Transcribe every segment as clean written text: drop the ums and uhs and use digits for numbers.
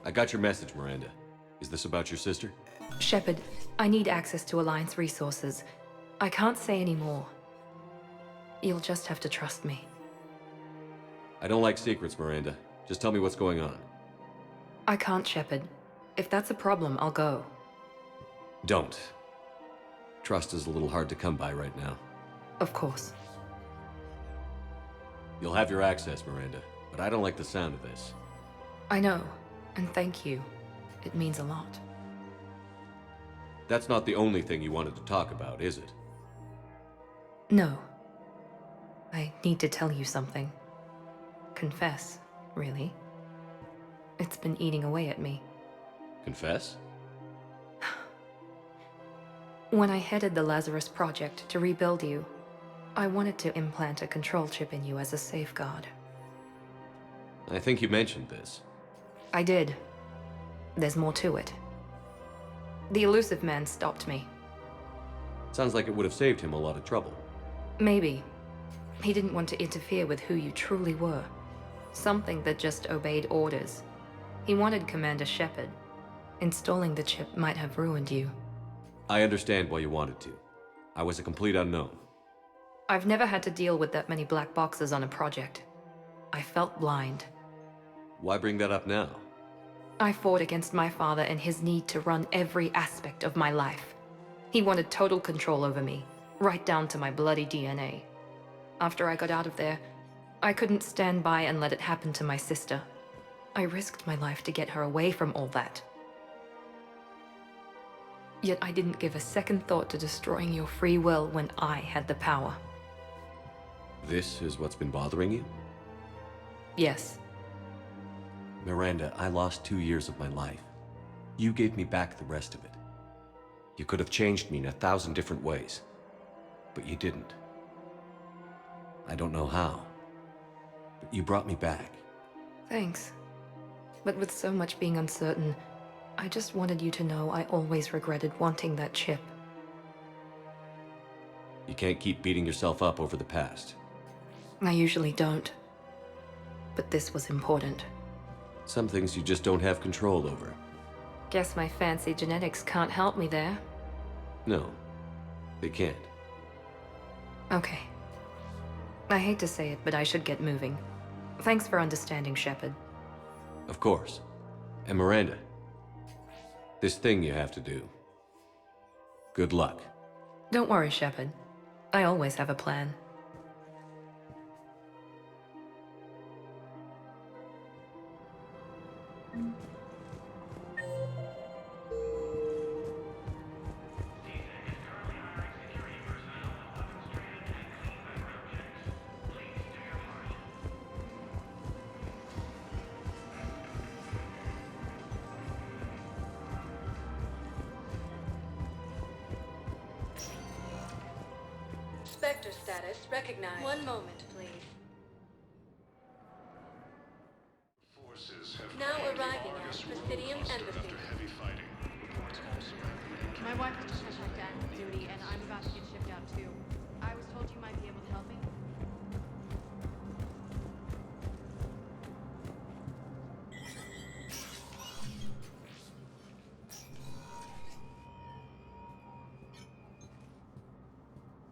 I got your message, Miranda. Is this about your sister? Shepard, I need access to Alliance resources. I can't say any more. You'll just have to trust me. I don't like secrets, Miranda. Just tell me what's going on. I can't, Shepard. If that's a problem, I'll go. Don't. Trust is a little hard to come by right now. Of course. You'll have your access, Miranda, but I don't like the sound of this. I know, and thank you. It means a lot. That's not the only thing you wanted to talk about, is it? No. I need to tell you something. Confess, really. It's been eating away at me. Confess? When I headed the Lazarus Project to rebuild you, I wanted to implant a control chip in you as a safeguard. I think you mentioned this. I did. There's more to it. The Illusive Man stopped me. Sounds like it would have saved him a lot of trouble. Maybe. He didn't want to interfere with who you truly were. Something that just obeyed orders. He wanted Commander Shepard. Installing the chip might have ruined you. I understand why you wanted to. I was a complete unknown. I've never had to deal with that many black boxes on a project. I felt blind. Why bring that up now? I fought against my father and his need to run every aspect of my life. He wanted total control over me, right down to my bloody DNA. After I got out of there, I couldn't stand by and let it happen to my sister. I risked my life to get her away from all that. Yet I didn't give a second thought to destroying your free will when I had the power. This is what's been bothering you? Yes. Miranda, I lost 2 years of my life. You gave me back the rest of it. You could have changed me in 1,000 different ways, but you didn't. I don't know how, but you brought me back. Thanks. But with so much being uncertain, I just wanted you to know I always regretted wanting that chip. You can't keep beating yourself up over the past. I usually don't. But this was important. Some things you just don't have control over. Guess my fancy genetics can't help me there. No, they can't. Okay. I hate to say it, but I should get moving. Thanks for understanding, Shepard. Of course. And Miranda, this thing you have to do. Good luck. Don't worry, Shepard. I always have a plan. Spectre status recognized. One moment, please. Forces have Now claimed arriving at Argus Presidium Rulemaster Embassy. after heavy fighting. Reports also reveal My wife just went back to active duty, and I'm about to get shipped out too. I was told you might be able to help me.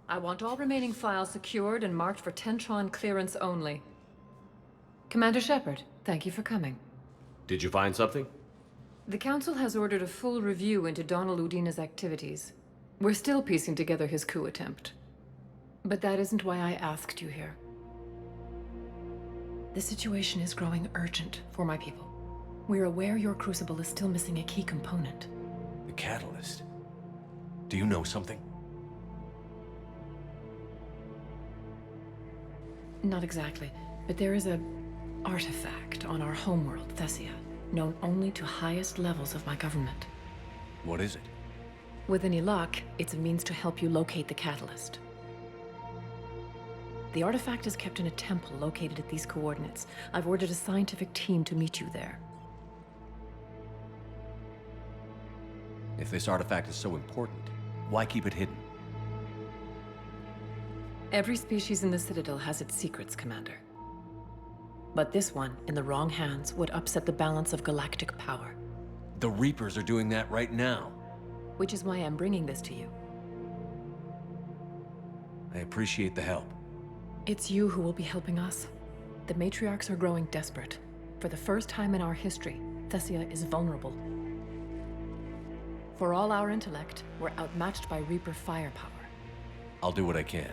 I want all remaining files secured and marked for Tentron clearance only. Commander Shepard, thank you for coming. Did you find something? The Council has ordered a full review into Donald Udina's activities. We're still piecing together his coup attempt. But that isn't why I asked you here. The situation is growing urgent for my people. We're aware your crucible is still missing a key component. The catalyst. Do you know something? Not exactly, but there is a artifact on our homeworld, Thessia, known only to highest levels of my government. What is it? With any luck, it's a means to help you locate the catalyst. The artifact is kept in a temple located at these coordinates. I've ordered a scientific team to meet you there. If this artifact is so important, why keep it hidden? Every species in the Citadel has its secrets, Commander. But this one, in the wrong hands, would upset the balance of galactic power. The Reapers are doing that right now. Which is why I'm bringing this to you. I appreciate the help. It's you who will be helping us. The matriarchs are growing desperate. For the first time in our history, Thessia is vulnerable. For all our intellect, we're outmatched by Reaper firepower. I'll do what I can.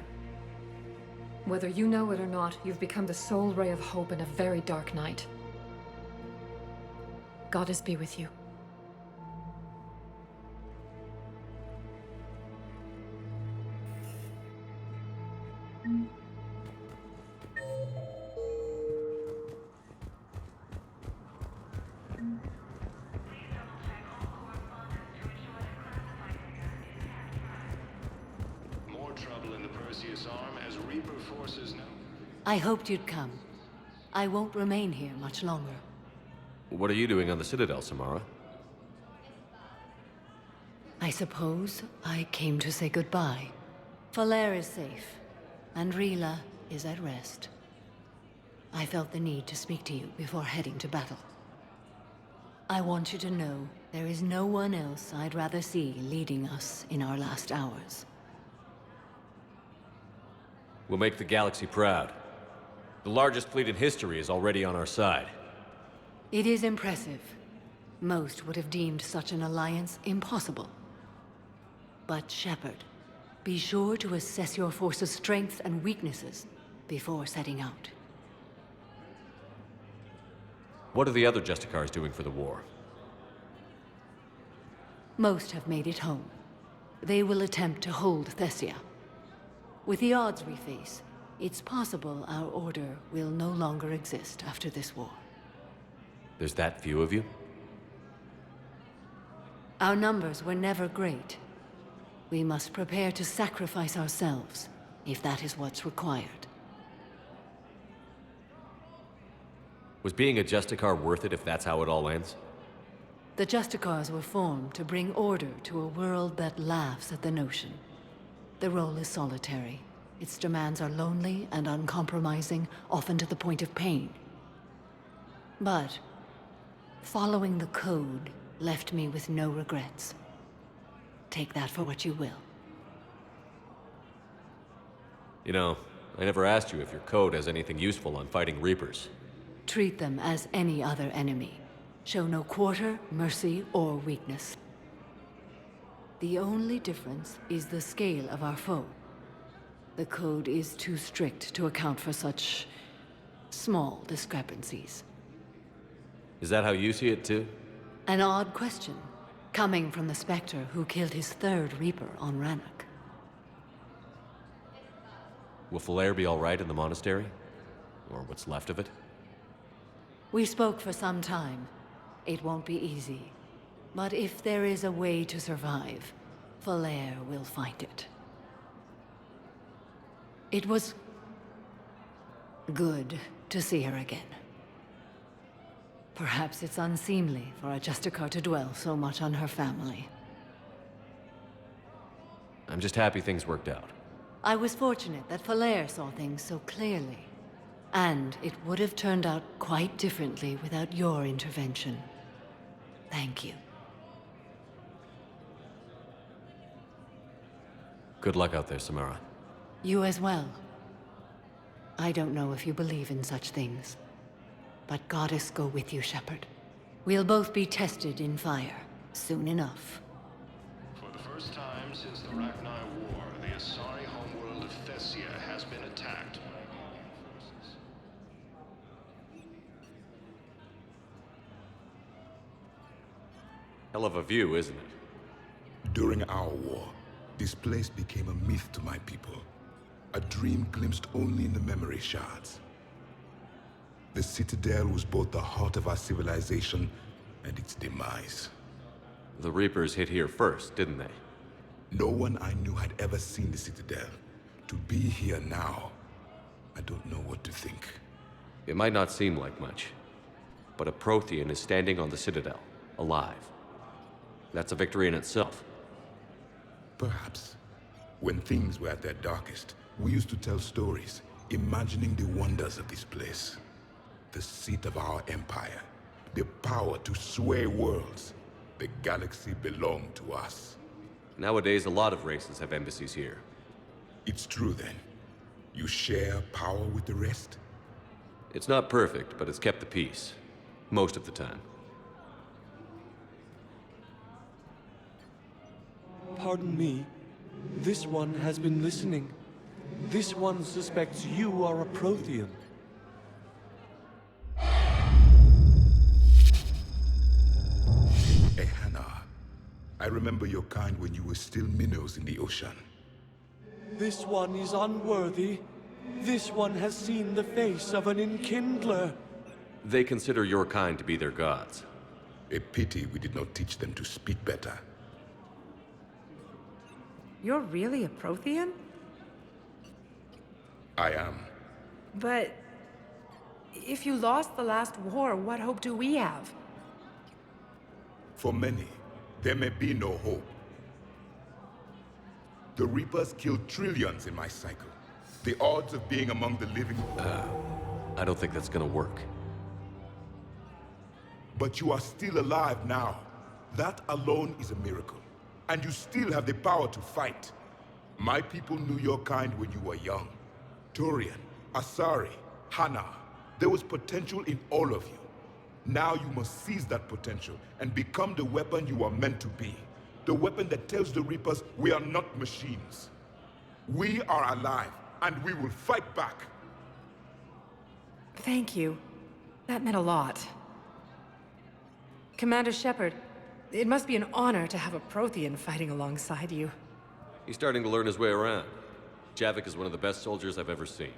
Whether you know it or not, you've become the sole ray of hope in a very dark night. Goddess be with you. More trouble in the Perseus arm as Reaper forces now. I hoped you'd come. I won't remain here much longer. What are you doing on the Citadel, Samara? I suppose I came to say goodbye. Falere is safe, and Rila is at rest. I felt the need to speak to you before heading to battle. I want you to know there is no one else I'd rather see leading us in our last hours. We'll make the galaxy proud. The largest fleet in history is already on our side. It is impressive. Most would have deemed such an alliance impossible. But Shepard, be sure to assess your force's strengths and weaknesses before setting out. What are the other Justicars doing for the war? Most have made it home. They will attempt to hold Thessia. With the odds we face, it's possible our order will no longer exist after this war. There's that few of you? Our numbers were never great. We must prepare to sacrifice ourselves, if that is what's required. Was being a Justicar worth it if that's how it all ends? The Justicars were formed to bring order to a world that laughs at the notion. The role is solitary. Its demands are lonely and uncompromising, often to the point of pain. But following the code left me with no regrets. Take that for what you will. You know, I never asked you if your code has anything useful on fighting Reapers. Treat them as any other enemy. Show no quarter, mercy, or weakness. The only difference is the scale of our foe. The code is too strict to account for such small discrepancies. Is that how you see it too? An odd question, coming from the Spectre who killed his third Reaper on Rannoch. Will Falere be all right in the monastery? Or what's left of it? We spoke for some time. It won't be easy. But if there is a way to survive, Falere will find it. It was good to see her again. Perhaps it's unseemly for a Justicar to dwell so much on her family. I'm just happy things worked out. I was fortunate that Falere saw things so clearly. And it would have turned out quite differently without your intervention. Thank you. Good luck out there, Samara. You as well. I don't know if you believe in such things, but Goddess go with you, Shepard. We'll both be tested in fire, soon enough. For the first time since the Rachni War, the Asari homeworld of Thessia has been attacked by alien forces. Hell of a view, isn't it? During our war, this place became a myth to my people. A dream glimpsed only in the memory shards. The Citadel was both the heart of our civilization and its demise. The Reapers hit here first, didn't they? No one I knew had ever seen the Citadel. To be here now, I don't know what to think. It might not seem like much, but a Prothean is standing on the Citadel, alive. That's a victory in itself. Perhaps. When things were at their darkest, we used to tell stories, imagining the wonders of this place. the seat of our empire, the power to sway worlds. The galaxy belonged to us. Nowadays, a lot of races have embassies here. It's true then. You share power with the rest? It's not perfect, but it's kept the peace. Most of the time. Pardon me. This one has been listening. This one suspects you are a Prothean. Ehana, I remember your kind when you were still minnows in the ocean. This one is unworthy. This one has seen the face of an Enkindler. They consider your kind to be their gods. A pity we did not teach them to speak better. You're really a Prothean? I am. But if you lost the last war, what hope do we have? For many, there may be no hope. The Reapers killed trillions in my cycle. The odds of being among the living... I don't think that's gonna work. But you are still alive now. That alone is a miracle. And you still have the power to fight. My people knew your kind when you were young. Turian, Asari, Hana. There was potential in all of you. Now you must seize that potential and become the weapon you are meant to be. The weapon that tells the Reapers we are not machines. We are alive, and we will fight back. Thank you. That meant a lot. Commander Shepard, it must be an honor to have a Prothean fighting alongside you. He's starting to learn his way around. Javik is one of the best soldiers I've ever seen.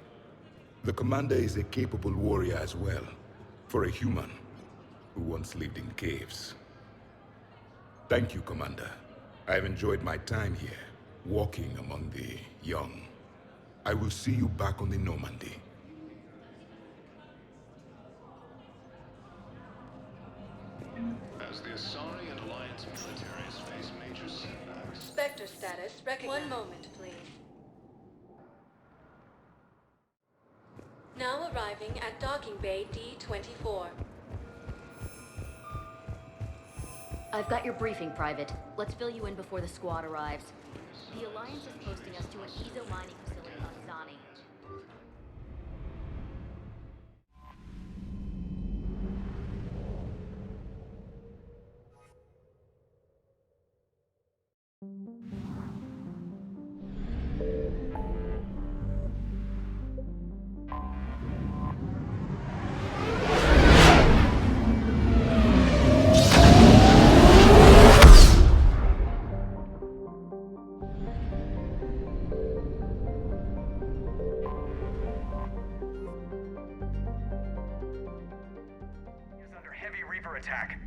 The commander is a capable warrior as well, for a human who once lived in caves. Thank you, Commander. I've enjoyed my time here, walking among the young. I will see you back on the Normandy. As the Asari and Alliance militaries face major setbacks... Spectre status recognized. One moment, please. Now arriving at Docking Bay D-24. I've got your briefing, Private. Let's fill you in before the squad arrives. The Alliance is posting us to an Ezo mining facility on Zani. Attack.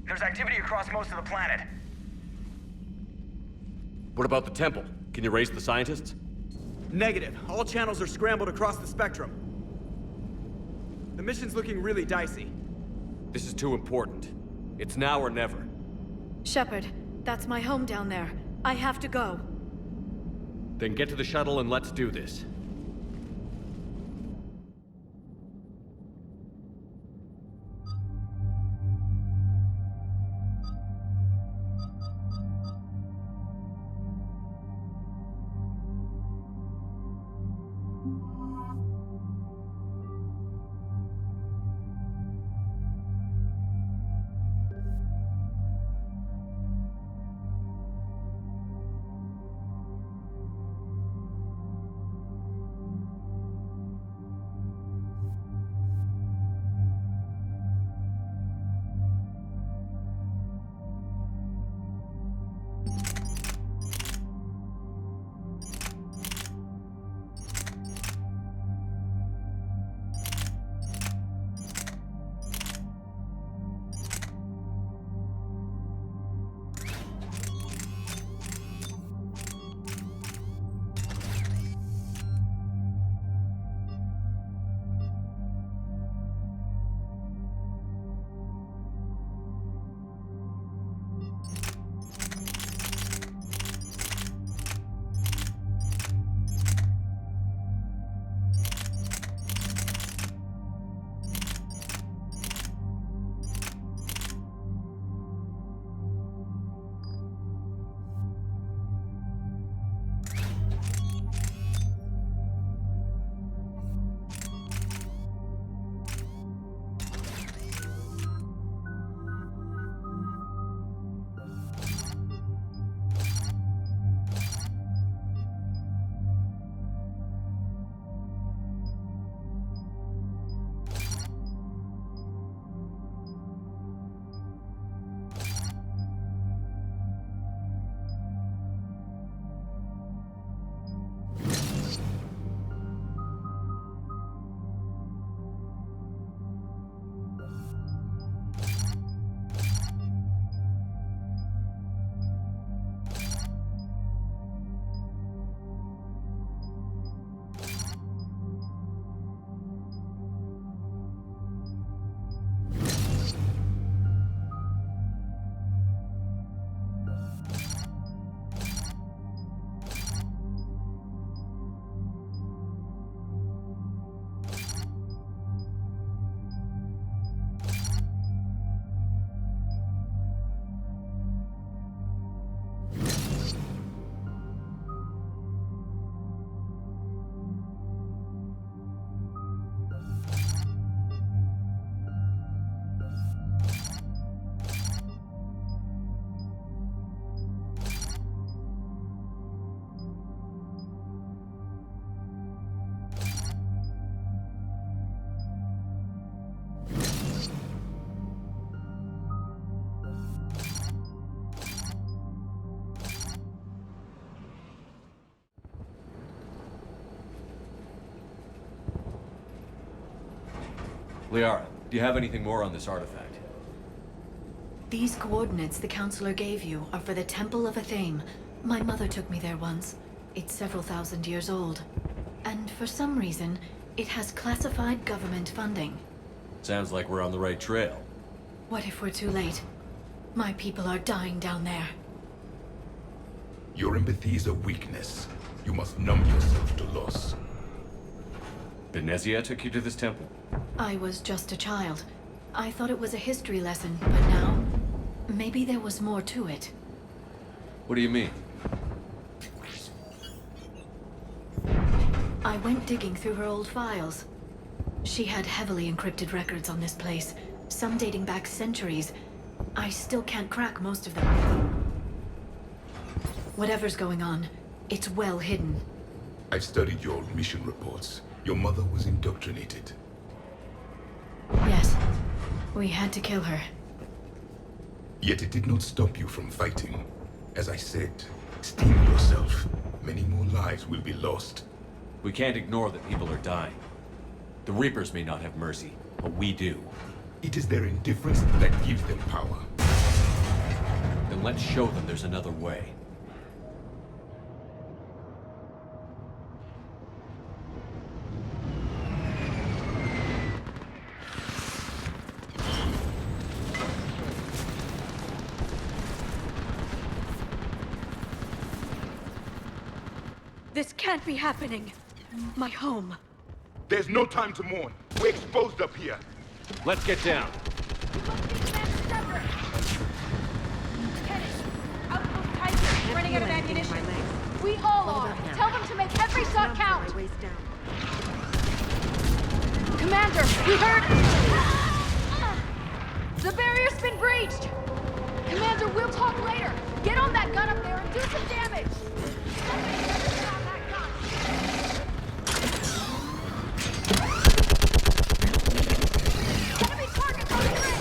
There's activity across most of the planet. What about the temple? Can you raise the scientists? Negative. All channels are scrambled across the spectrum. The mission's looking really dicey. This is too important. It's now or never. Shepard, that's my home down there. I have to go. Then get to the shuttle and let's do this. Liara, do you have anything more on this artifact? These coordinates the Counselor gave you are for the Temple of Athame. My mother took me there once. It's several thousand years old. And for some reason, it has classified government funding. Sounds like we're on the right trail. What if we're too late? My people are dying down there. Your empathy is a weakness. You must numb yourself to loss. Benezia took you to this temple? I was just a child. I thought it was a history lesson, but now, maybe there was more to it. What do you mean? I went digging through her old files. She had heavily encrypted records on this place, some dating back centuries. I still can't crack most of them. Whatever's going on, it's well hidden. I've studied your old mission reports. Your mother was indoctrinated. Yes, we had to kill her. Yet it did not stop you from fighting. As I said, steel yourself. Many more lives will be lost. We can't ignore that people are dying. The Reapers may not have mercy, but we do. It is their indifference that gives them power. Then let's show them there's another way. This can't be happening. My home. There's no time to mourn. We're exposed up here. Let's get down. Running out of ammunition. We all are. Tell them to make every shot count. Commander, we heard... The barrier's been breached. Commander, we'll talk later. Get on that gun up there and do some damage. Enemy targets on the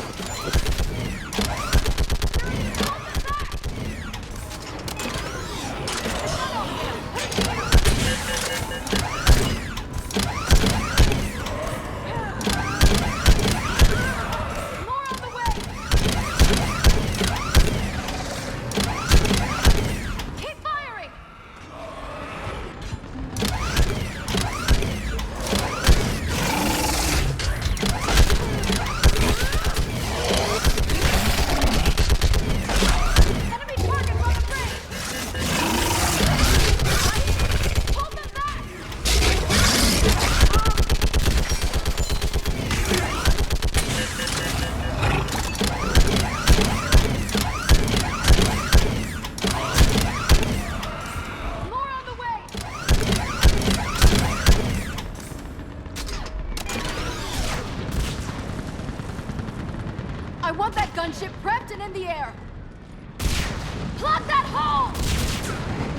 I want that gunship prepped and in the air. Plug that hole!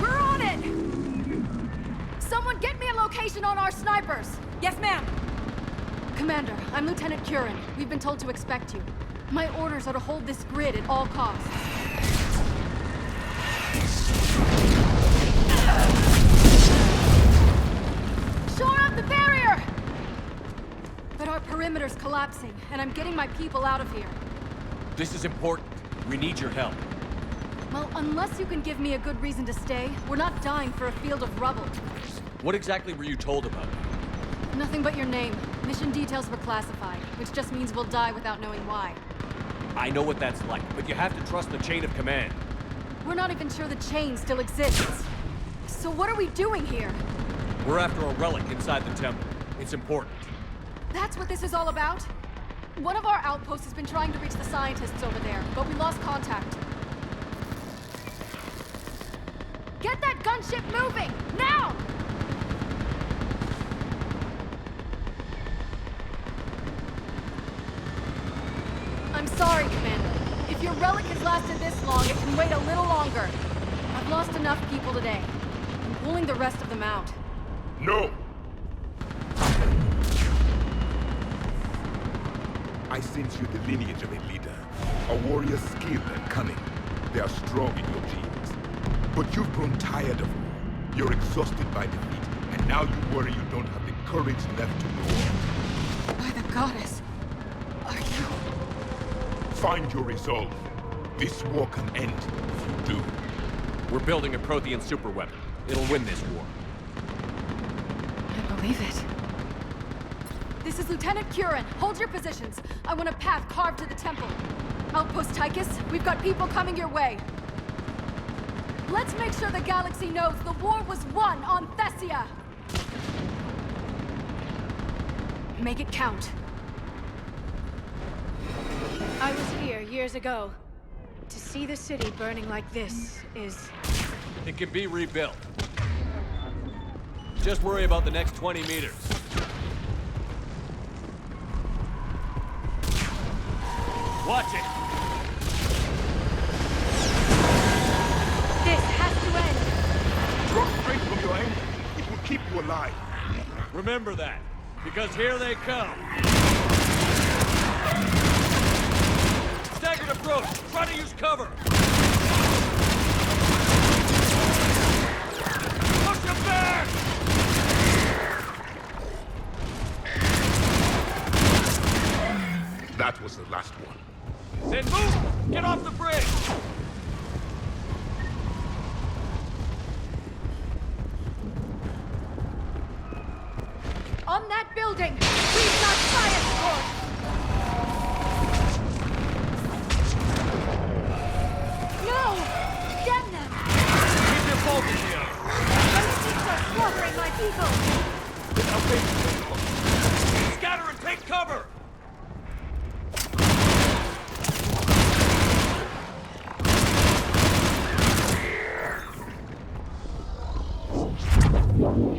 We're on it! Someone get me a location on our snipers. Yes, ma'am. Commander, I'm Lieutenant Curran. We've been told to expect you. My orders are to hold this grid at all costs. Shore up the barrier! But our perimeter's collapsing, and I'm getting my people out of here. This is important. We need your help. Well, unless you can give me a good reason to stay, we're not dying for a field of rubble. What exactly were you told about? Nothing but your name. Mission details were classified, which just means we'll die without knowing why. I know what that's like, but you have to trust the chain of command. We're not even sure the chain still exists. So what are we doing here? We're after a relic inside the temple. It's important. That's what this is all about? One of our outposts has been trying to reach the scientists over there, but we lost contact. Get that gunship moving! Now! I'm sorry, Commander. If your relic has lasted this long, it can wait a little longer. I've lost enough people today. I'm pulling the rest of them out. No! I sense you the lineage of a leader. A warrior's skill and cunning. They are strong in your genes. But you've grown tired of war. You're exhausted by defeat, and now you worry you don't have the courage left to go on. By the goddess, are you? Find your resolve. This war can end if you do. We're building a Prothean superweapon. It'll win this war. I believe it. This is Lieutenant Curran. Hold your positions. I want a path carved to the temple. Outpost Tychus, we've got people coming your way. Let's make sure the galaxy knows the war was won on Thessia! Make it count. I was here years ago. To see the city burning like this is... It can be rebuilt. Just worry about the next 20 meters. Watch it! This has to end! Draw strength from your aim. It will keep you alive. Remember that, because here they come. Staggered approach! Try to use cover! Push him back! That was the last one. Then move! Get off the bridge! On that building! We've got fire support! No! Get them! Keep your focus here! Militias are slaughtering my people! Scatter and take cover!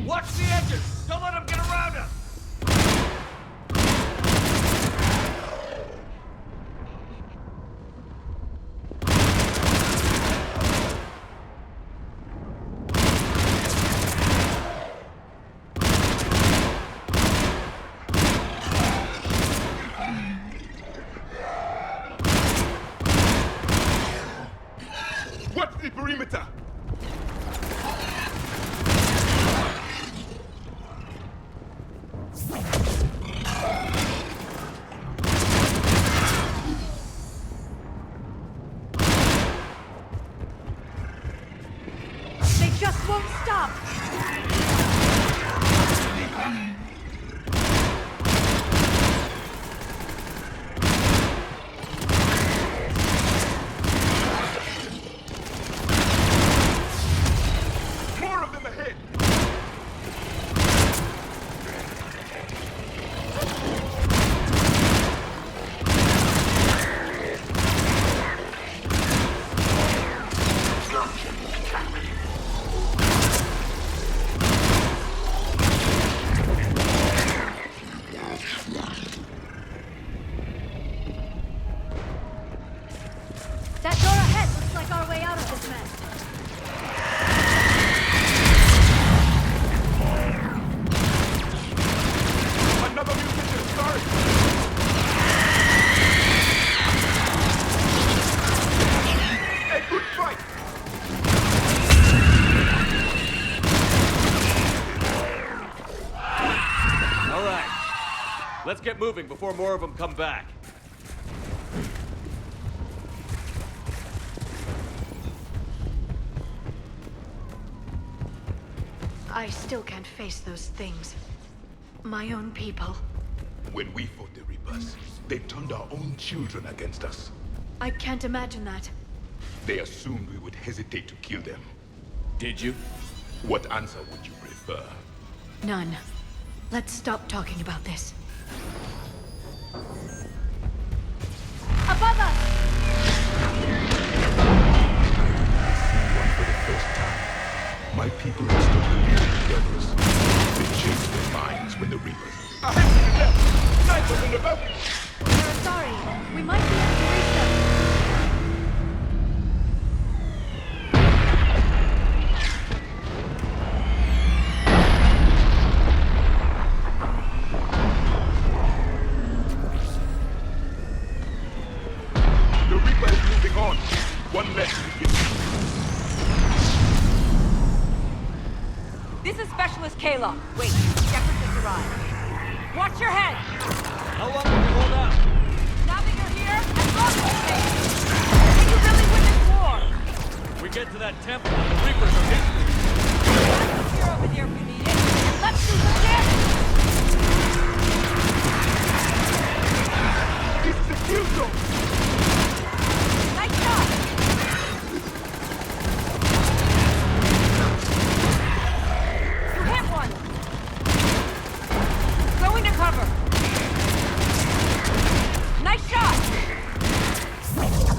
Watch the edges! Don't let them get around us! What's the perimeter? They just won't stop! More of them ahead! That door ahead looks like our way out of this mess. Another mutation start! A good fight! All right. Let's get moving before more of them come back. I still can't face those things. My own people. When we fought the Reapers, they turned our own children against us. I can't imagine that. They assumed we would hesitate to kill them. Did you? What answer would you prefer? None. Let's stop talking about this. Above us! One for the first time. My people had stopped believing the others. They changed their minds when the Reapers... Ahead to the left! Snipers in the back! We're sorry. We might be able to reach them. The Reaper is moving on. One less to get. This is Specialist Kayla. Wait, Shepard just arrived. Watch your head! How long will you hold out? Now that you're here, I love this place. Can you really win this war? We get to that temple, and the Reapers are history. Let's clear over there if we need it. Let's do some damage! It's the kill zone! Nice shot! You hit one! Going to cover! Nice shot!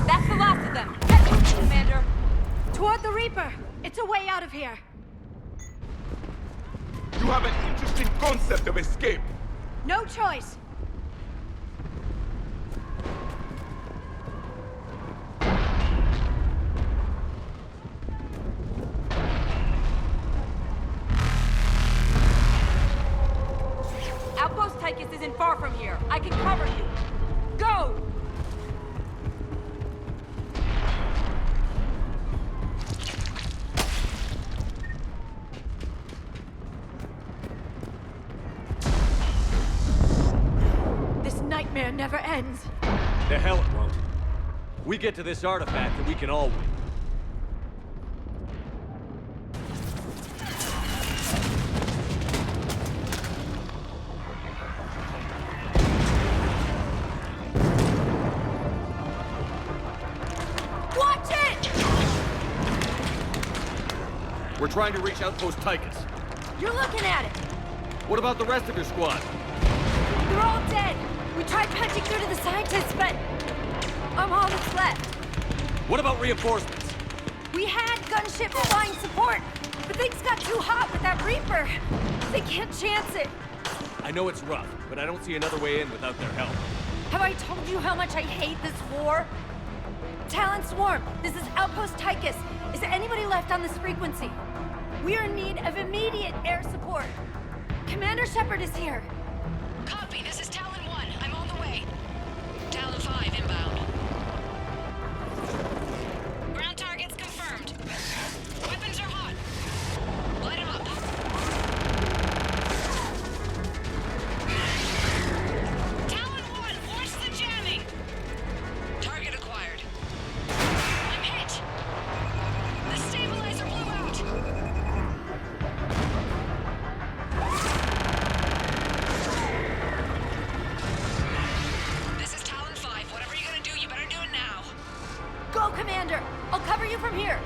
That's the last of them! Get moving, Commander! Toward the Reaper! It's a way out of here! You have an interesting concept of escape. No choice! Outpost Tychus isn't far from here. I can cover you. Go! This nightmare never ends. The hell it won't. We get to this artifact and we can all win. Watch it! We're trying to reach Outpost Tychus. You're looking at it. What about the rest of your squad? They're all dead. We tried punching through to the scientists, but I'm all that's left. What about reinforcements? We had gunship flying support, but things got too hot with that Reaper. They can't chance it. I know it's rough, but I don't see another way in without their help. Have I told you how much I hate this war? Talon Swarm, this is Outpost Tychus. Is there anybody left on this frequency? We are in need of immediate air support. Commander Shepard is here. Copy, this is Talon 1. I'm on the way. Talon 5 inbound. Ground targets confirmed. Weapons are hot. Light 'em up. Talon 1, force the jamming. Target acquired. I'm hit. The stabilizer blew out. This is Talon 5. Whatever you're gonna do, you better do it now. Go, Commander! I'll cover you from here.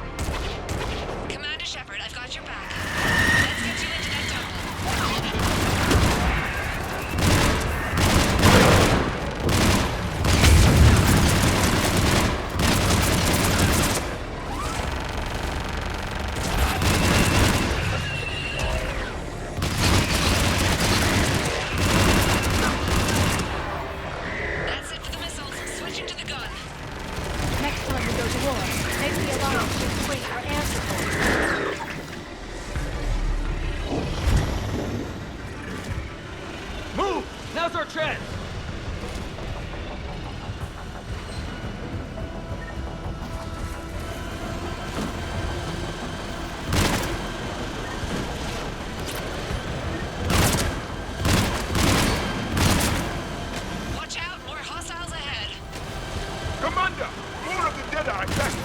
Commander Shepard, I've got your back. Let's get you into that tunnel. That's it for the missiles. Switching to the gun. Next time we go to war, maybe the Alliance should swing our answer for. Move! Now's our chance! Watch out, more hostiles ahead. Commander! More of the dead are attacking!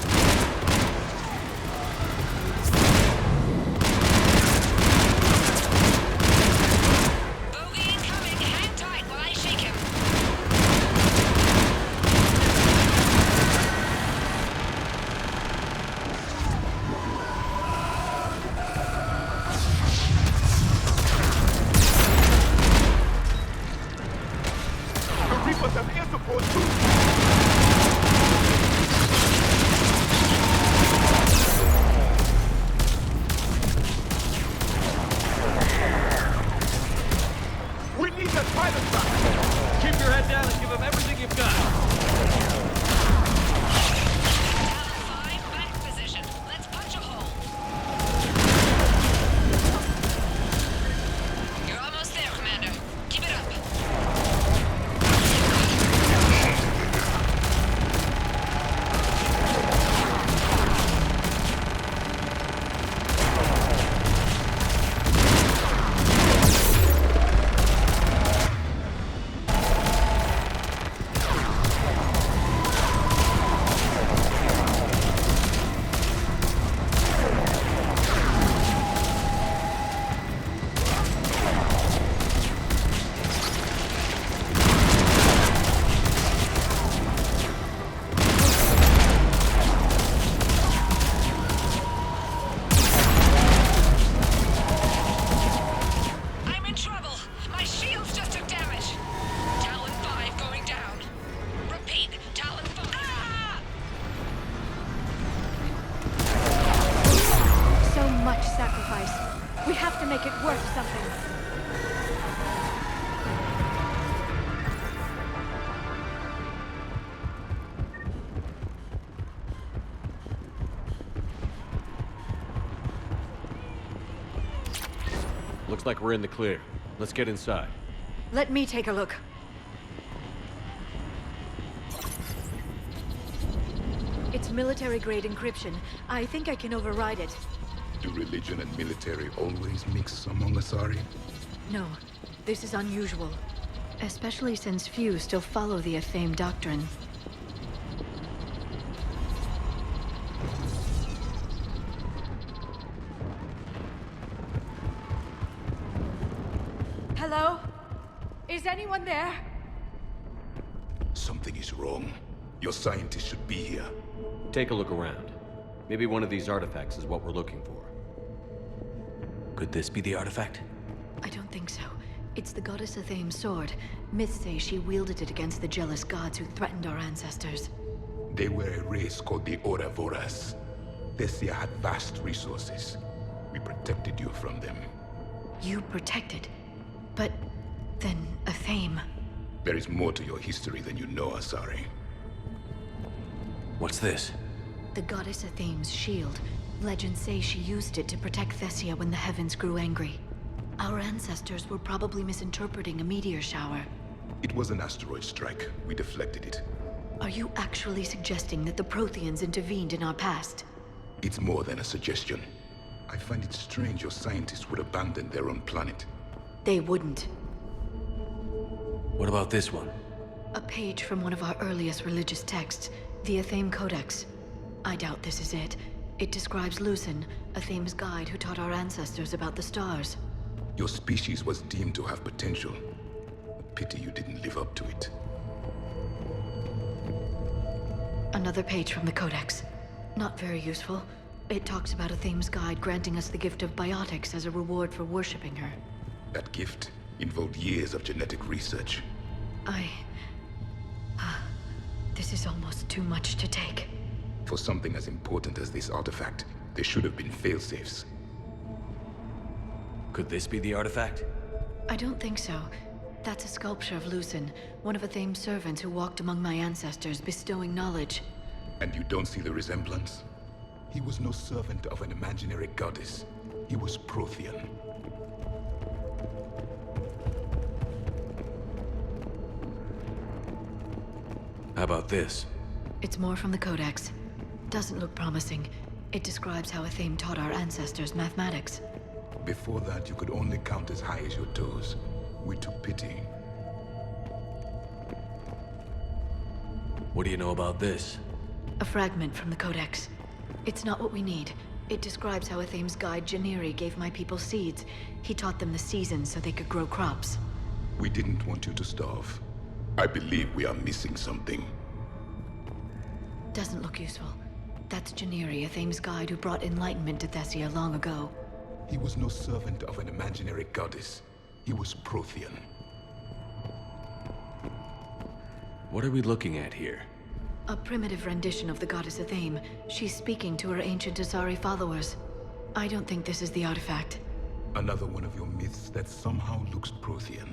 Bogey incoming. Hang tight while I shake him. The Reapers have air support too! We need that pilot back! Keep your head down and give them everything you've got. Talon 5, back position. Let's punch a hole. You're almost there, Commander. Keep it up. My shields just took damage! Talon 5 going down. Repeat, Talon 5. Ah! So much sacrifice. We have to make it worth something. Looks like we're in the clear. Let's get inside. Let me take a look. It's military-grade encryption. I think I can override it. Do religion and military always mix among Asari? No, this is unusual. Especially since few still follow the Athame doctrine. Hello? Is anyone there? Something is wrong. Your scientists should be here. Take a look around. Maybe one of these artifacts is what we're looking for. Could this be the artifact? I don't think so. It's the goddess Athame's sword. Myths say she wielded it against the jealous gods who threatened our ancestors. They were a race called the Oravoras. Thessia had vast resources. We protected you from them. You protected? But then Athame... There is more to your history than you know, Asari. What's this? The goddess Athame's shield. Legends say she used it to protect Thessia when the heavens grew angry. Our ancestors were probably misinterpreting a meteor shower. It was an asteroid strike. We deflected it. Are you actually suggesting that the Protheans intervened in our past? It's more than a suggestion. I find it strange your scientists would abandon their own planet. They wouldn't. What about this one? A page from one of our earliest religious texts, the Athame Codex. I doubt this is it. It describes Lucen, Athame's guide who taught our ancestors about the stars. Your species was deemed to have potential. A pity you didn't live up to it. Another page from the Codex. Not very useful. It talks about Athame's guide granting us the gift of biotics as a reward for worshipping her. That gift involved years of genetic research. This is almost too much to take. For something as important as this artifact, there should have been failsafes. Could this be the artifact? I don't think so. That's a sculpture of Lucen, one of Athame's servants who walked among my ancestors, bestowing knowledge. And you don't see the resemblance? He was no servant of an imaginary goddess. He was Prothean. How about this? It's more from the Codex. Doesn't look promising. It describes how Athame taught our ancestors mathematics. Before that, you could only count as high as your toes. We took pity. What do you know about this? A fragment from the Codex. It's not what we need. It describes how Athame's guide Janiri gave my people seeds. He taught them the seasons so they could grow crops. We didn't want you to starve. I believe we are missing something. Doesn't look useful. That's Janiri, Athame's guide who brought enlightenment to Thessia long ago. He was no servant of an imaginary goddess. He was Prothean. What are we looking at here? A primitive rendition of the goddess Athame. She's speaking to her ancient Asari followers. I don't think this is the artifact. Another one of your myths that somehow looks Prothean.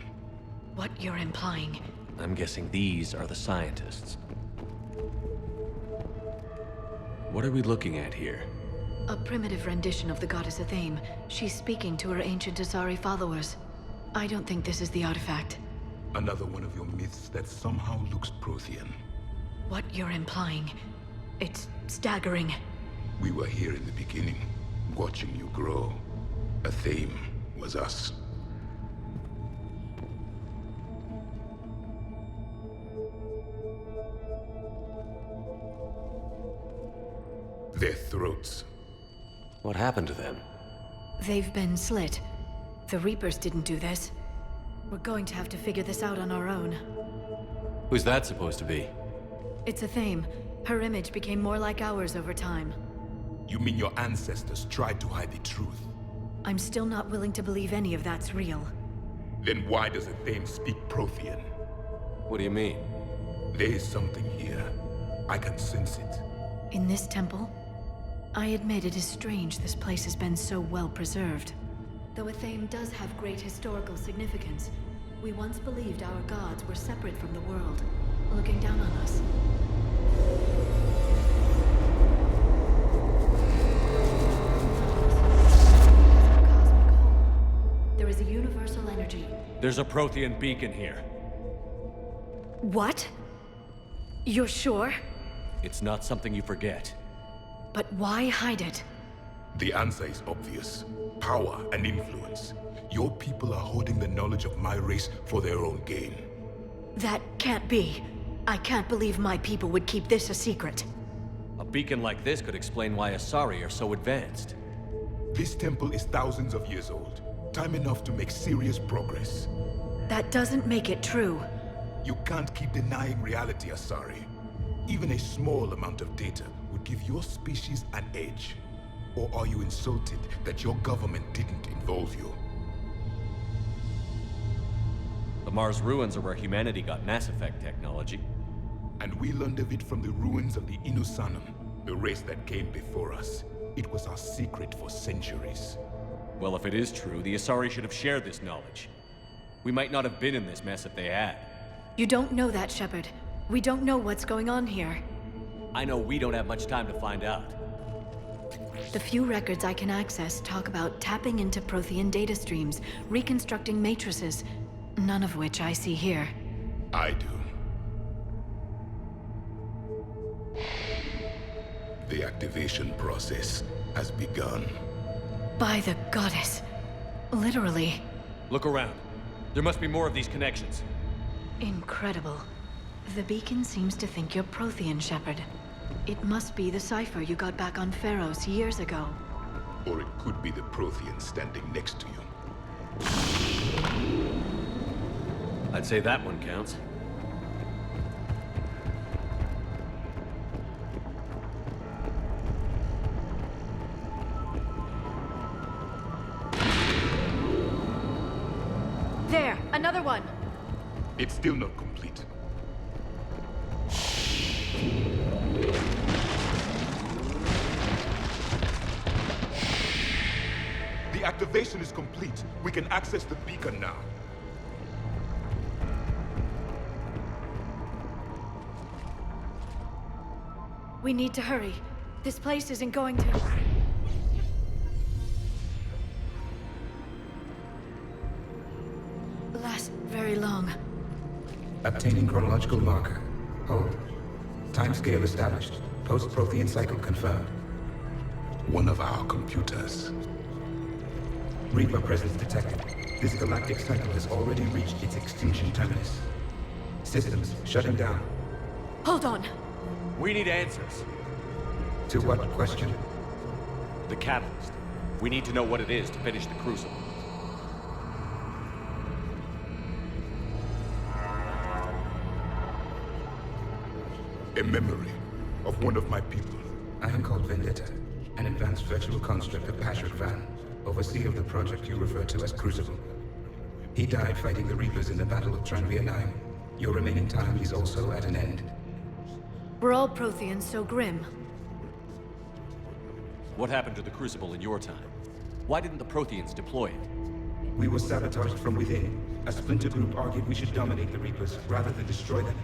What you're implying? I'm guessing these are the scientists. What are we looking at here? A primitive rendition of the goddess Athame. She's speaking to her ancient Asari followers. I don't think this is the artifact. Another one of your myths that somehow looks Prothean. What you're implying? It's staggering. We were here in the beginning, watching you grow. Athame was us. Their throats. What happened to them? They've been slit. The Reapers didn't do this. We're going to have to figure this out on our own. Who's that supposed to be? It's Athame. Her image became more like ours over time. You mean your ancestors tried to hide the truth? I'm still not willing to believe any of that's real. Then why does Athame speak Prothean? What do you mean? There is something here. I can sense it. In this temple? I admit it is strange this place has been so well preserved. Though Athame does have great historical significance, we once believed our gods were separate from the world, looking down on us. There is a universal energy. There's a Prothean beacon here. What? You're sure? It's not something you forget. But why hide it? The answer is obvious. Power and influence. Your people are hoarding the knowledge of my race for their own gain. That can't be. I can't believe my people would keep this a secret. A beacon like this could explain why Asari are so advanced. This temple is thousands of years old. Time enough to make serious progress. That doesn't make it true. You can't keep denying reality, Asari. Even a small amount of data would give your species an edge. Or are you insulted that your government didn't involve you? The Mars ruins are where humanity got Mass Effect technology. And we learned of it from the ruins of the Inusanum, the race that came before us. It was our secret for centuries. Well, if it is true, the Asari should have shared this knowledge. We might not have been in this mess if they had. You don't know that, Shepard. We don't know what's going on here. I know we don't have much time to find out. The few records I can access talk about tapping into Prothean data streams, reconstructing matrices, none of which I see here. I do. The activation process has begun. By the goddess. Literally. Look around. There must be more of these connections. Incredible. The beacon seems to think you're Prothean, Shepard. It must be the cipher you got back on Pharos years ago. Or it could be the Prothean standing next to you. I'd say that one counts. There, another one. It's still not complete. The activation is complete. We can access the beacon now. We need to hurry. This place isn't going to... last very long. Obtaining chronological marker. Hold. Timescale established. Post-Prothean cycle confirmed. One of our computers. Reaper presence detected. This galactic cycle has already reached its extinction terminus. Systems shutting down. Hold on. We need answers. To what question? The catalyst. We need to know what it is to finish the Crucible. A memory of one of my people. I am called Vendetta, an advanced virtual construct of Patrick Van, overseer of the project you refer to as Crucible. He died fighting the Reapers in the Battle of Tranvia 9. Your remaining time is also at an end. We're all Protheans so grim. What happened to the Crucible in your time? Why didn't the Protheans deploy it? We were sabotaged from within. A splinter group argued we should dominate the Reapers rather than destroy them.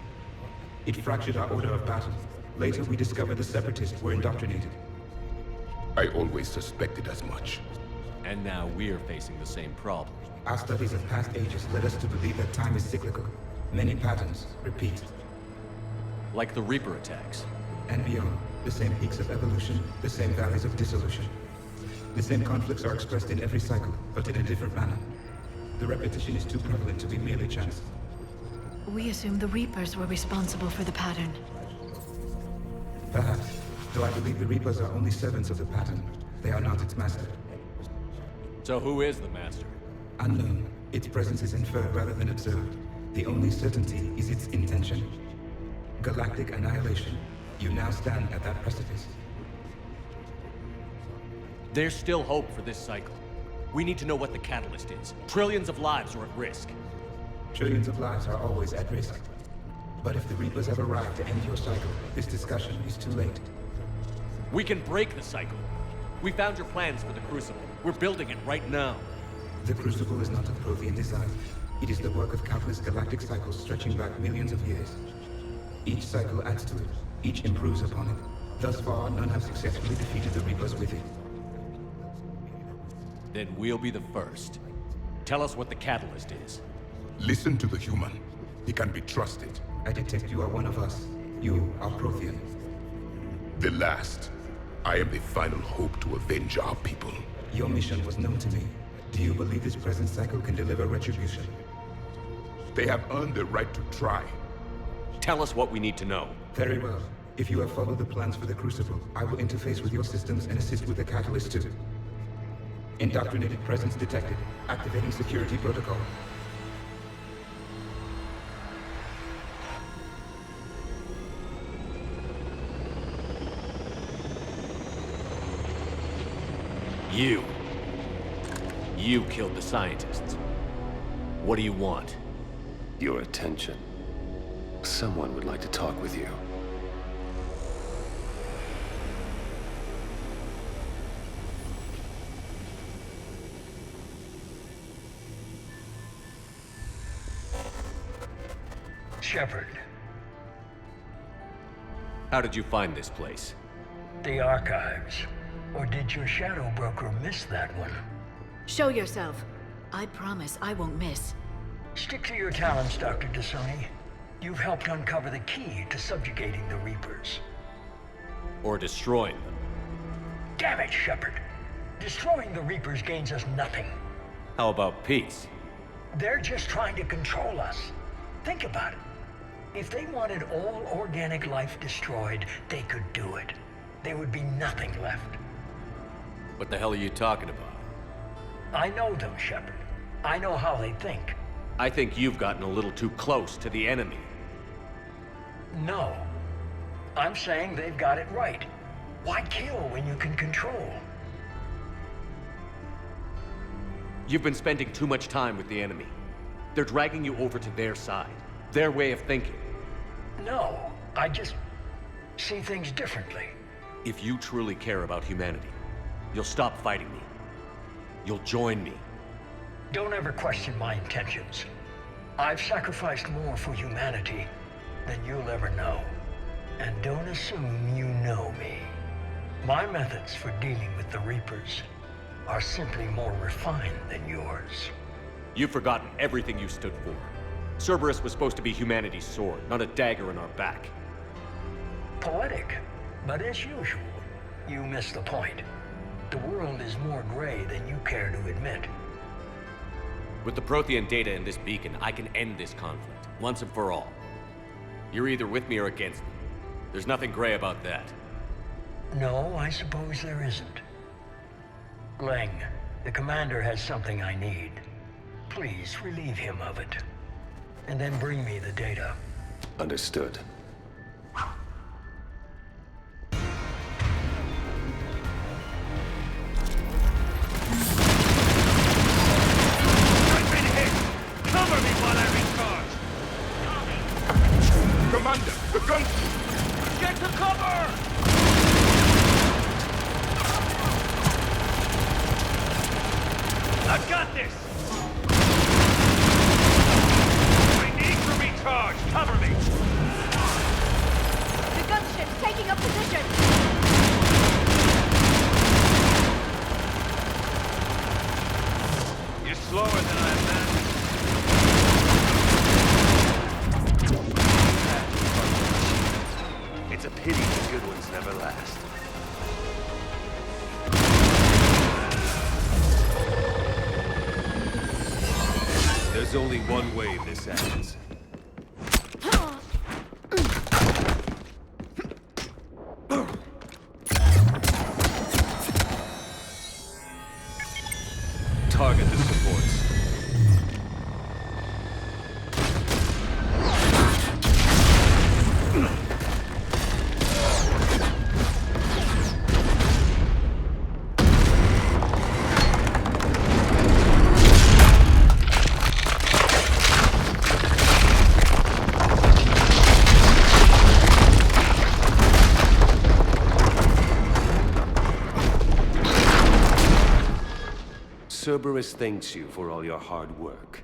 It fractured our order of battle. Later, we discovered the Separatists were indoctrinated. I always suspected as much. And now we're facing the same problem. Our studies of past ages led us to believe that time is cyclical. Many patterns repeat. Like the Reaper attacks. And beyond. The same peaks of evolution, the same valleys of dissolution. The same conflicts are expressed in every cycle, but in a different manner. The repetition is too prevalent to be merely chance. We assumed the Reapers were responsible for the pattern. Perhaps. Though I believe the Reapers are only servants of the pattern. They are not its master. So who is the master? Unknown. Its presence is inferred rather than observed. The only certainty is its intention. Galactic annihilation. You now stand at that precipice. There's still hope for this cycle. We need to know what the catalyst is. Trillions of lives are at risk. Trillions of lives are always at risk. But if the Reapers have arrived to end your cycle, this discussion is too late. We can break the cycle. We found your plans for the Crucible. We're building it right now. The Crucible is not of Prothean design. It is the work of countless galactic cycles stretching back millions of years. Each cycle adds to it. Each improves upon it. Thus far, none have successfully defeated the Reapers with it. Then we'll be the first. Tell us what the catalyst is. Listen to the human. He can be trusted. I detect you are one of us. You are Prothean. The last. I am the final hope to avenge our people. Your mission was known to me. Do you believe this present cycle can deliver retribution? They have earned the right to try. Tell us what we need to know. Very well. If you have followed the plans for the Crucible, I will interface with your systems and assist with the catalyst too. Indoctrinated presence detected. Activating security protocol. You killed the scientists. What do you want? Your attention. Someone would like to talk with you. Shepard. How did you find this place? The archives. Or did your shadow broker miss that one? Show yourself. I promise I won't miss. Stick to your talents, Dr. Dasani. You've helped uncover the key to subjugating the Reapers. Or destroying them. Damn it, Shepard. Destroying the Reapers gains us nothing. How about peace? They're just trying to control us. Think about it. If they wanted all organic life destroyed, they could do it. There would be nothing left. What the hell are you talking about? I know them, Shepard. I know how they think. I think you've gotten a little too close to the enemy. No. I'm saying they've got it right. Why kill when you can control? You've been spending too much time with the enemy. They're dragging you over to their side. Their way of thinking. No, I just see things differently. If you truly care about humanity, you'll stop fighting me. You'll join me. Don't ever question my intentions. I've sacrificed more for humanity than you'll ever know. And don't assume you know me. My methods for dealing with the Reapers are simply more refined than yours. You've forgotten everything you stood for. Cerberus was supposed to be humanity's sword, not a dagger in our back. Poetic, but as usual, you miss the point. The world is more gray than you care to admit. With the Prothean data in this beacon, I can end this conflict, once and for all. You're either with me or against me. There's nothing gray about that. No, I suppose there isn't. Leng, the commander has something I need. Please relieve him of it. And then bring me the data. Understood. I've been hit! Cover me while I recharge! Commander, the gun! Get to cover! I've got this! I need to recharge! Cover me! The gunship's taking up position! You're slower than I imagined. It's a pity the good ones never last. There's only one way this ends. Target the supports. Cerberus thanks you for all your hard work.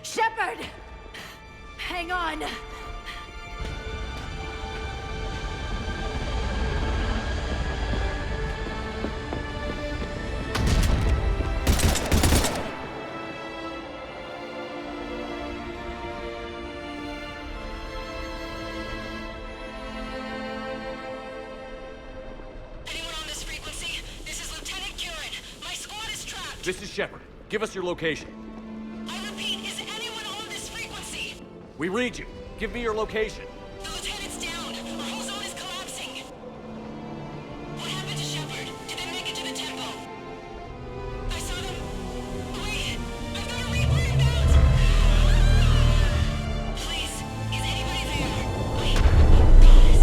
Shepard! Hang on! This is Shepard. Give us your location. I repeat, is anyone on this frequency? We read you. Give me your location. The lieutenant's down. Our whole zone is collapsing. What happened to Shepard? Did they make it to the temple? I saw them. Wait, I've got to replay inbound. Please, is anybody there? Wait, guys,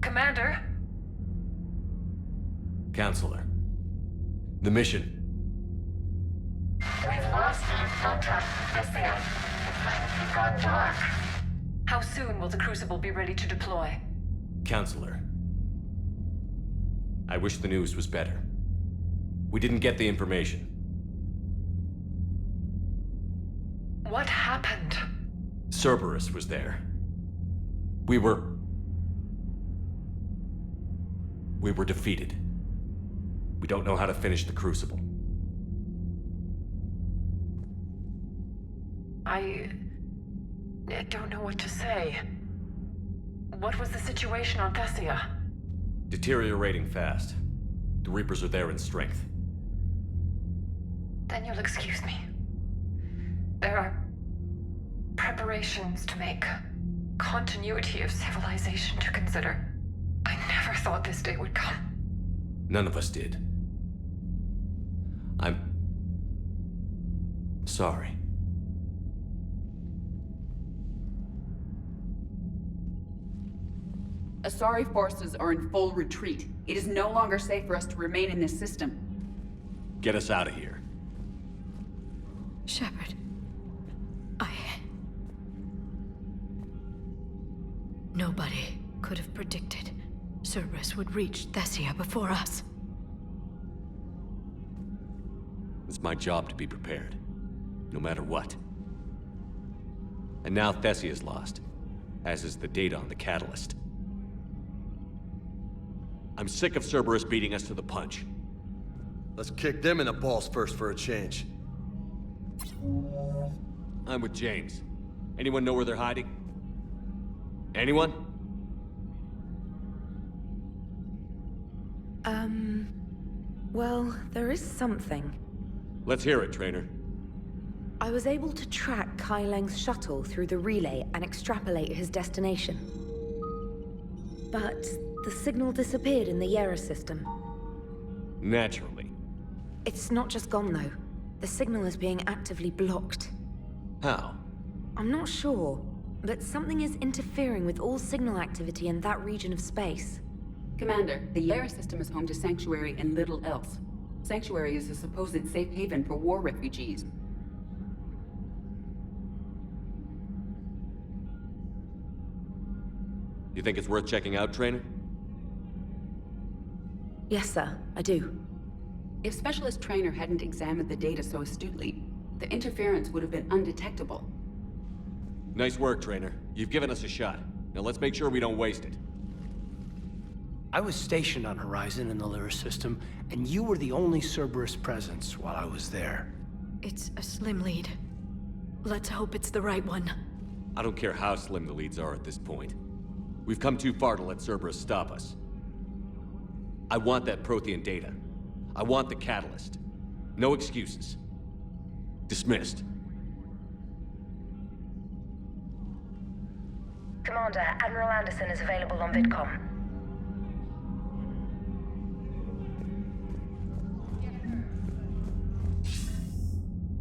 Commander? Counselor. The mission. We've lost contact with Thessia. It's gone dark. How soon will the Crucible be ready to deploy? Counselor. I wish the news was better. We didn't get the information. What happened? Cerberus was there. We were defeated. We don't know how to finish the Crucible. I don't know what to say. What was the situation on Thessia? Deteriorating fast. The Reapers are there in strength. Then you'll excuse me. There are preparations to make. Continuity of civilization to consider. I never thought this day would come. None of us did. I'm sorry. Asari forces are in full retreat. It is no longer safe for us to remain in this system. Get us out of here. Shepard. Nobody could have predicted Cerberus would reach Thessia before us. It's my job to be prepared, no matter what. And now Thessia's lost, as is the data on the catalyst. I'm sick of Cerberus beating us to the punch. Let's kick them in the balls first for a change. I'm with James. Anyone know where they're hiding? Anyone? Well, there is something. Let's hear it, Trainer. I was able to track Kai Leng's shuttle through the relay and extrapolate his destination. But the signal disappeared in the Yera system. Naturally. It's not just gone, though. The signal is being actively blocked. How? I'm not sure, but something is interfering with all signal activity in that region of space. Commander, the Yara system is home to Sanctuary and little else. Sanctuary is a supposed safe haven for war refugees. You think it's worth checking out, Trainer? Yes, sir, I do. If Specialist Trainer hadn't examined the data so astutely, the interference would have been undetectable. Nice work, Trainer. You've given us a shot. Now let's make sure we don't waste it. I was stationed on Horizon in the Lyra system, and you were the only Cerberus presence while I was there. It's a slim lead. Let's hope it's the right one. I don't care how slim the leads are at this point. We've come too far to let Cerberus stop us. I want that Prothean data. I want the catalyst. No excuses. Dismissed. Commander, Admiral Anderson is available on VidCom.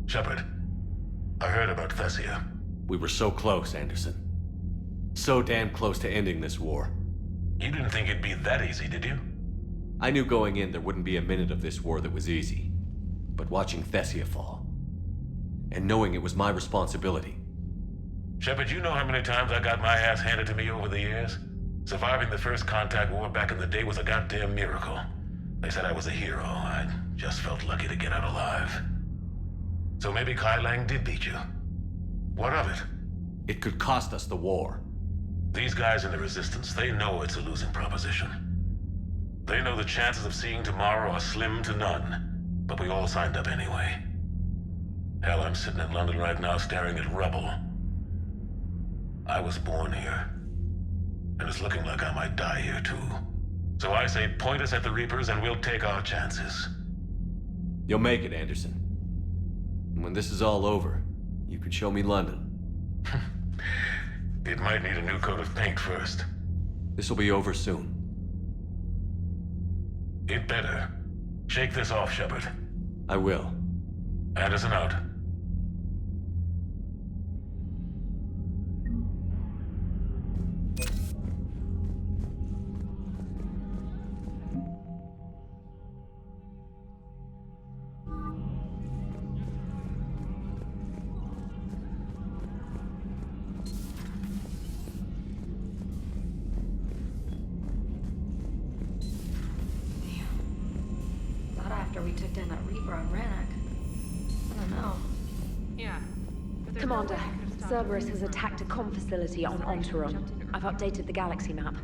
Shepard, I heard about Thessia. We were so close, Anderson. So damn close to ending this war. You didn't think it'd be that easy, did you? I knew going in there wouldn't be a minute of this war that was easy. But watching Thessia fall, and knowing it was my responsibility. Shepard, you know how many times I got my ass handed to me over the years? Surviving the first contact war back in the day was a goddamn miracle. They said I was a hero. I just felt lucky to get out alive. So maybe Kai Lang did beat you. What of it? It could cost us the war. These guys in the Resistance, they know it's a losing proposition. They know the chances of seeing tomorrow are slim to none, but we all signed up anyway. Hell, I'm sitting in London right now staring at rubble. I was born here, and it's looking like I might die here too. So I say point us at the Reapers and we'll take our chances. You'll make it, Anderson. And when this is all over, you can show me London. It might need a new coat of paint first. This'll be over soon. It better. Shake this off, Shepard. I will. Anderson out. After we took down that Reaper on Rannoch. I don't know. Yeah. Commander, Cerberus has attacked a comm facility on Ontaron. I've updated the galaxy map.